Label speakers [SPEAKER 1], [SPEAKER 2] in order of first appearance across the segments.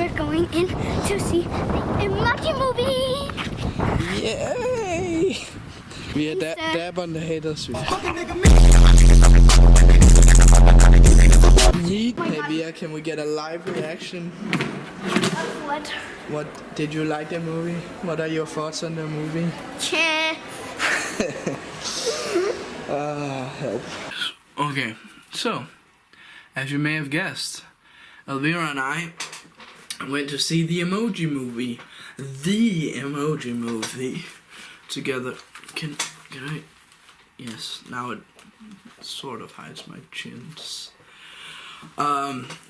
[SPEAKER 1] we're going in to see the Emoji movie.
[SPEAKER 2] Yay! We are dab on the haters. Yeet, hey Via, can we get a live reaction?
[SPEAKER 1] What?
[SPEAKER 2] What did you like the movie? What are your thoughts on the movie?
[SPEAKER 1] Che.
[SPEAKER 2] Help. Okay, so as you may have guessed, Elvira and I went to see the Emoji movie. The Emoji movie together. Can I? Yes, now it sort of hides my chins.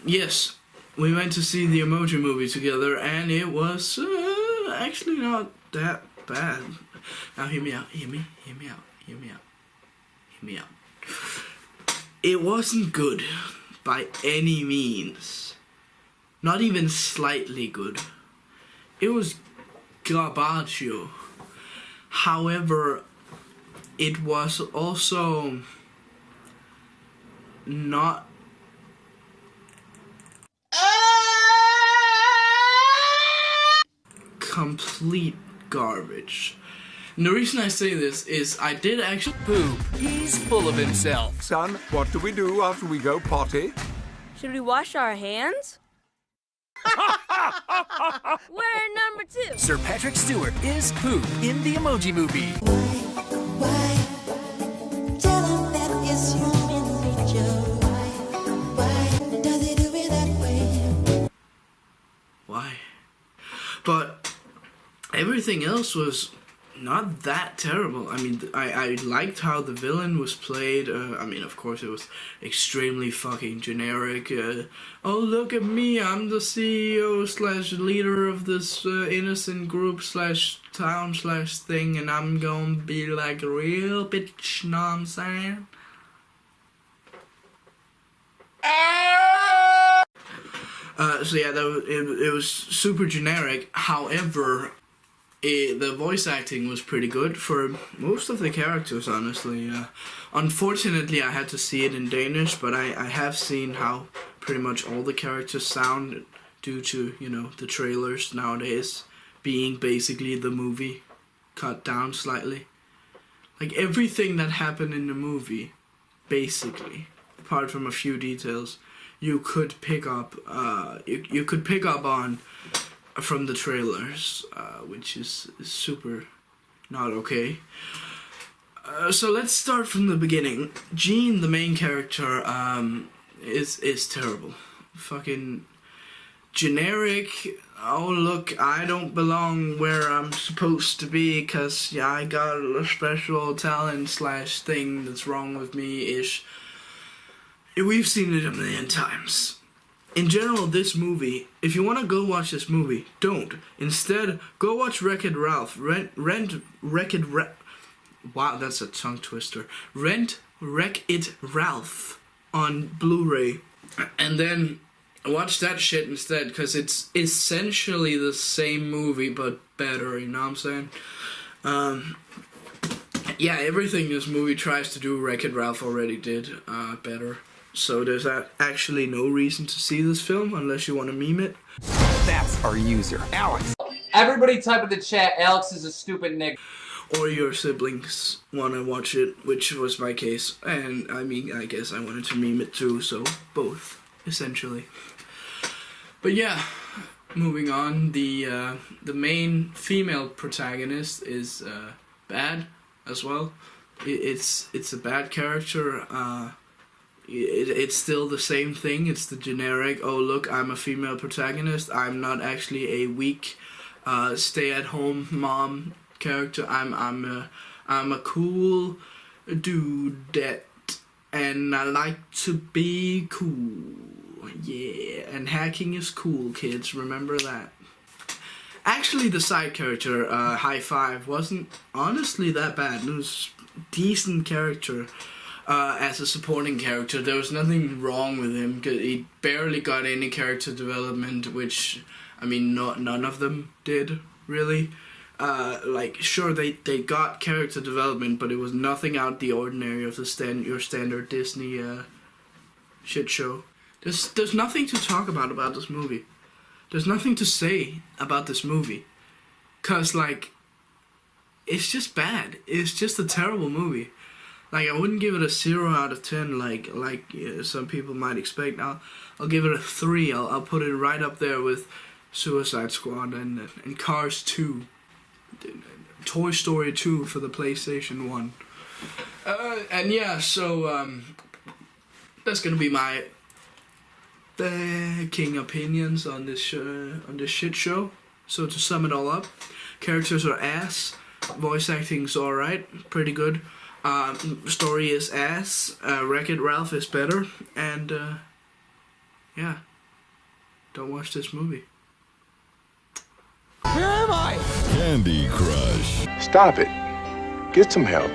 [SPEAKER 2] Yes, we went to see the Emoji movie together, and it was actually not that bad. Now hear me out, hear me out. It wasn't good by any means. Not even slightly good. It was garbaggio. However, it was also not complete garbage. And the reason I say this is I did actually
[SPEAKER 3] Poop. He's full of himself.
[SPEAKER 4] Son, what do we do after we go potty?
[SPEAKER 5] Should we wash our hands? We're number 2.
[SPEAKER 3] Sir Patrick Stewart is Poop in the Emoji movie.
[SPEAKER 6] Why? Tell him that it's human nature. Why does he do it that way?
[SPEAKER 2] why. But everything else was not that terrible. I mean, I liked how the villain was played. I mean, of course, it was extremely fucking generic. Oh, look at me, I'm the CEO slash leader of this innocent group slash town slash thing, and I'm gonna be like a real bitch, know what I'm saying? So yeah, it was super generic. However, the voice acting was pretty good for most of the characters, honestly. Unfortunately, I had to see it in Danish, but I have seen how pretty much all the characters sound due to, you know, the trailers nowadays being basically the movie cut down slightly. Like everything that happened in the movie, basically, apart from a few details, you could pick up. You could pick up on from the trailers, which is super not okay. So let's start from the beginning. Jean, the main character, is terrible. Fucking generic. Oh look, I don't belong where I'm supposed to be because yeah, I got a special talent slash thing that's wrong with me ish. We've seen it a million times. In general, this movie, if you want to go watch this movie, don't. Instead, go watch Wreck-It Ralph. Wow, that's a tongue twister. Rent Wreck-It Ralph on Blu-ray. And then watch that shit instead, because it's essentially the same movie, but better, you know what I'm saying? Yeah, everything this movie tries to do, Wreck-It Ralph already did better. So there's actually no reason to see this film unless you want to meme it.
[SPEAKER 4] That's our user, Alex.
[SPEAKER 7] Everybody type in the chat, Alex is a stupid nigga.
[SPEAKER 2] Or your siblings want to watch it, which was my case. And I mean, I guess I wanted to meme it too, so both, essentially. But yeah, moving on, the main female protagonist is bad as well. It's a bad character. It's still the same thing. It's the generic, oh look, I'm a female protagonist. I'm not actually a weak stay-at-home mom character. I'm a cool dudette, and I like to be cool. Yeah, and hacking is cool, kids. Remember that. Actually, the side character, High Five, wasn't honestly that bad. It was a decent character. As a supporting character, there was nothing wrong with him. He barely got any character development, which, I mean, none of them did, really. Like, sure, they got character development, but it was nothing out the ordinary of your standard Disney shit show. There's nothing to talk about this movie. There's nothing to say about this movie. Cause like, it's just bad. It's just a terrible movie. Like, I wouldn't give it a 0 out of 10 like some people might expect. I'll give it a 3. I'll put it right up there with Suicide Squad and Cars 2. Toy Story 2 for the PlayStation 1. And yeah, so that's gonna be my king opinions on this shit show. So to sum it all up, characters are ass, voice acting's alright, pretty good. Story is ass, Wreck-It Ralph is better, and yeah, don't watch this movie.
[SPEAKER 4] Where am I?
[SPEAKER 8] Candy Crush.
[SPEAKER 9] Stop it. Get some help.